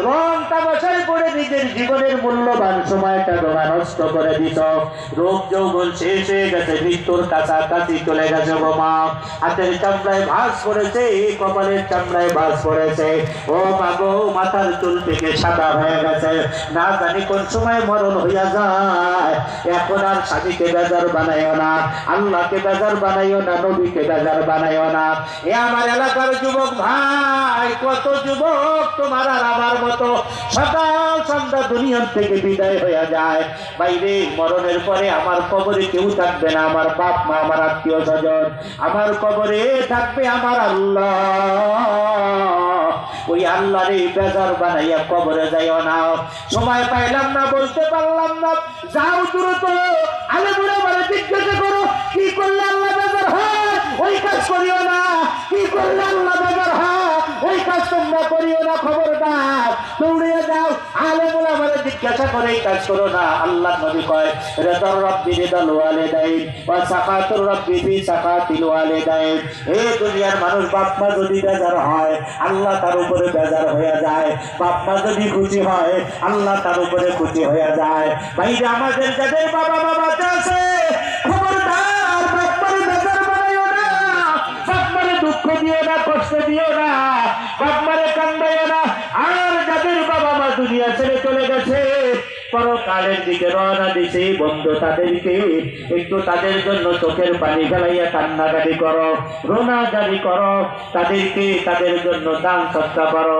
রং তামাশায় পড়ে নিজের জীবনের মূল্যবান সময়টা তোমরা নষ্ট করে দিত। রোগ যৌবন শেষ হয়ে গেছে, মৃত্যুর কাছাকাছি চলে গেছে গো মা। হাতের চামড়ায় ভাঁজ পড়েছে, কপালের চামড়ায় ভাঁজ পড়েছে, ও মা গো মাথার চুল থেকে সাদা হয়ে গেছে, না জানি কোন সময় মরণ হইয়া যায়। এখন আর স্বামীকে বেজার বানাইও না, আল্লাহকে বেজার বানাইও না, নবীকে বেজার বানাইও না। এ আমার এলাকার যুবক ভাই, কত যুবক তোমার আর আমার মতো সকাল সন্ধ্যা দুনিয়ার থেকে বিদায় হয়ে যায়। বাইরে মরণের পরে আমার কবরে কেউ থাকবে না, আমার বাপ মা, আমার আত্মীয় স্বজন, আমার কবরে থাকবে আমার আল্লাহ। ওই আল্লাহরে বেজার বানাইয়া কবরে যাইও না। সময় পাইলাম না, বলতে পারলাম না, যাও দ্রুত আলেমুরা বলে জিজ্ঞাসা করো, কি করলে আল্লাহ বেজার হয় ওই কাজ করিও না, কি করলে আল্লাহ বেজার হয় ওই কাজ তোমরা করিও না, খবরদার দৌড়িয়ে যাও। আলেমুরা বলে জিজ্ঞাসা করে এই কাজ করো না। আল্লাহ নবী কয়, রিদার রাব্বি রিদাল ওয়ালিদাইন ওয়া সাকাতুর রাব্বি ফি সাকাতিল ওয়ালিদাইন। এই দুনিয়ার মানুষ বাপ মা যদি বেজার হয়, আল্লাহ তার উপরে বেজার হয়ে যায়। বাপ মা যদি খুশি হয়, আল্লাহ তার উপরে খুশি হয়ে যায়। ভাই যে আমাদের যাদের বাবা মা বাচ্চা আছে, খবরদার বাপ মারে বেজার বানাইও না, বাপ মারে দুঃখ দিও না, কষ্ট দিও না, বাপ মারে কান্দাইও না। আর যাদের বাবা মা দুনিয়া ছেড়ে চলে গেছে, পরকালের দিকে রওনা দিছে, বন্ধু তাদেরকে একটু তাদের জন্য চোখের পানি ফেলাইয়া কান্নাকাটি করো, রোনাজারি করো, তাদেরকে তাদের জন্য দান সৎকার করো।